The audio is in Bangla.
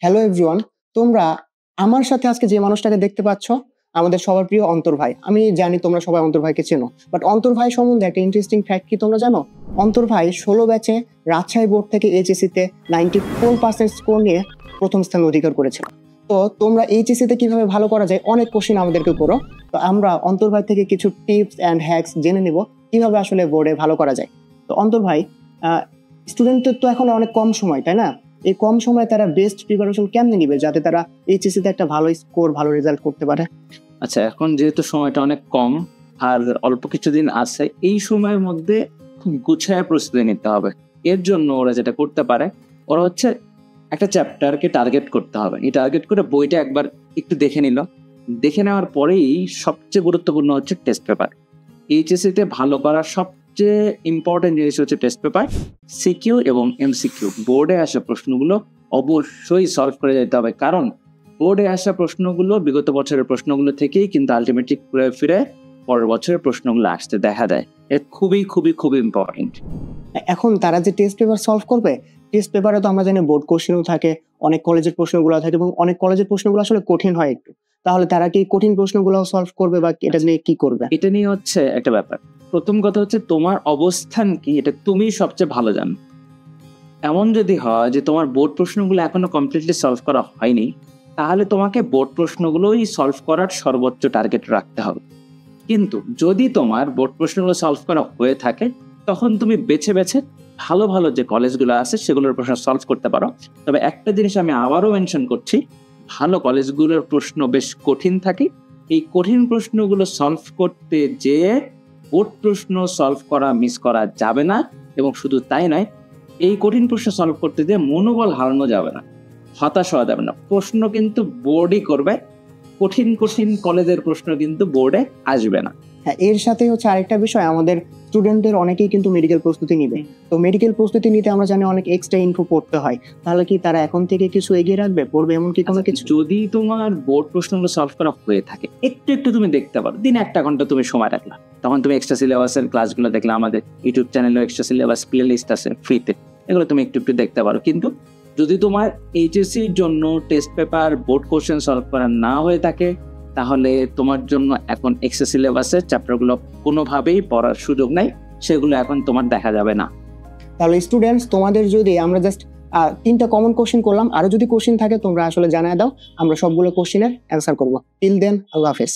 হ্যালো এভরিওয়ান, তোমরা আমার সাথে আজকে যে মানুষটাকে দেখতে পাচ্ছ আমাদের সবার প্রিয় অন্তর ভাই। আমি জানি তোমরা সবাই অন্তর ভাইকে চেনো, বাট অন্তর ভাই সম্বন্ধে একটা ইন্টারেস্টিং ফ্যাক্ট কি তোমরা জানো? অন্তর ভাই 16 ব্যাচে রাজশাহী বোর্ড থেকে এইচএসসিতে 94% স্কোর নিয়ে প্রথম স্থান অধিকার করেছিল। তো তোমরা এইচএসসিতে কিভাবে ভালো করা যায় অনেক কোশ্চেন আমাদেরকে করো, তো আমরা অন্তর ভাই থেকে কিছু টিপস অ্যান্ড হ্যাকস জেনে নিব কিভাবে আসলে বোর্ডে ভালো করা যায়। তো অন্তর ভাই, স্টুডেন্টদের তো এখন অনেক কম সময়, তাই না? এই কম সময়ে তারা বেস্ট প্রিপারেশন কেমনে নিবে যাতে তারা এইচএসসি তে একটা ভালো স্কোর ভালো রেজাল্ট করতে পারে? আচ্ছা, এখন যেহেতু সময়টা অনেক কম আর অল্প কিছুদিন আছে, এই সময়ের মধ্যে খুব গুছায় প্রস্তুতি নিতে হবে। এর জন্য ওরা যেটা করতে পারে, ওরা হচ্ছে একটা চ্যাপ্টারকে টার্গেট করতে হবে। এই টার্গেট করে বইটা একবার একটু দেখে নিল, দেখে নেওয়ার পরেই সবচেয়ে গুরুত্বপূর্ণ হচ্ছে টেস্ট পেপার। এইচএসসি তে ভালো করার সবচেয়ে ইম্পর্টেন্ট জিনিস হচ্ছে টেস্ট পেপার। সিকিউ এবং এমসিকিউ বোর্ডে আসা প্রশ্নগুলো অবশ্যই সলভ করে যেতে হবে, কারণ বোর্ডে আসা প্রশ্নগুলো বিগত বছরের প্রশ্নগুলো থেকেই কিন্তু আলটিমেটলি ঘুরে ফিরে পরের বছরের প্রশ্নগুলো আসতে দেখা দেয়। এটা খুবই খুবই খুবই ইম্পর্টেন্ট। এখন তারা যে টেস্ট পেপার সলভ করবে, টেস্ট পেপারে তো আমরা জানি বোর্ড কোশ্চেনও থাকে, অনেক কলেজের প্রশ্নগুলো থাকে এবং অনেক কলেজের প্রশ্নগুলো আসলে কঠিন হয় একটু। তাহলে তারা কি কঠিন প্রশ্নগুলো সলভ করবে বা এটা নিয়ে কি করবে? এটা নিয়ে হচ্ছে একটা ব্যাপার। প্রথম কথা হচ্ছে তোমার অবস্থান কি, এটা তুমি সবচেয়ে ভালো জানো। এমন যদি হয় যে তোমার বোর্ড প্রশ্নগুলো এখনো কমপ্লিটলি সলভ করা হয়নি, তাহলে তোমাকে বোর্ড প্রশ্নগুলোই সলভ করার সর্বোচ্চ টার্গেট রাখতে হবে। কিন্তু যদি তোমার বোর্ড প্রশ্নগুলো সলভ করা হয়ে থাকে, তখন তুমি বেছে বেছে ভালো ভালো যে কলেজগুলো আছে সেগুলোর প্রশ্ন সলভ করতে পারো। তবে একটা জিনিস আমি আবারও মেনশন করছি, ভালো কলেজগুলোর প্রশ্ন বেশ কঠিন থাকে। এই কঠিন প্রশ্নগুলো সলভ করতে যেয়ে বোর্ড প্রশ্ন সলভ করা মিস করা যাবে না। এবং শুধু তাই নয়, এই কঠিন প্রশ্ন সলভ করতে যেয়ে মনোবল হারানো যাবে না, হতাশ হওয়া যাবে না। প্রশ্ন কিন্তু বোর্ডই করবে, কঠিন কঠিন কলেজের প্রশ্ন কিন্তু বোর্ডে আসবে না। হ্যাঁ, এর সাথে হচ্ছে আরেকটা বিষয়, আমাদের স্টুডেন্টদের অনেকেই কিন্তু মেডিকেল প্রস্তুতি নিবে। তো মেডিকেল প্রস্তুতি নিতে আমরা জানি অনেক এক্সট্রা ইনফো পড়তে হয়। তাহলে কি তারা এখন থেকে কিছু এগিয়ে রাখবে, পড়বে এমন কি কোনো কিছু? যদি তোমার বোর্ড প্রশ্নগুলো সলভ করা হয়ে থাকে, একটু একটু তুমি দেখতে পারো। দিন 1 ঘন্টা তুমি সময় রাখলা, তখন তুমি এক্সট্রা সিলেবাসের ক্লাসগুলো দেখলে, আমাদের ইউটিউব চ্যানেলে এক্সট্রা সিলেবাস প্লে লিস্ট আছে ফ্রিতে, এগুলো তুমি একটু একটু দেখতে পারো। কিন্তু যদি তোমার এইচএসসির জন্য test paper board question solve করা না হয়ে থাকে, তাহলে তোমার জন্য এখন এক্সট্রা সিলেবাসের চ্যাপ্টারগুলো কোনোভাবেই পড়ার সুযোগ নাই, সেগুলো এখন তোমার দেখা যাবে না। তাহলে স্টুডেন্টস, তোমাদের যদি আমরা জাস্ট 3টা কমন কোশ্চেন করলাম, আরো যদি কোশ্চেন থাকে তোমরা আসলে জানায় দাও, আমরা সবগুলো কোশ্চেনের অ্যান্সার করবো। টিল দেন, আল্লাহ হাফেজ।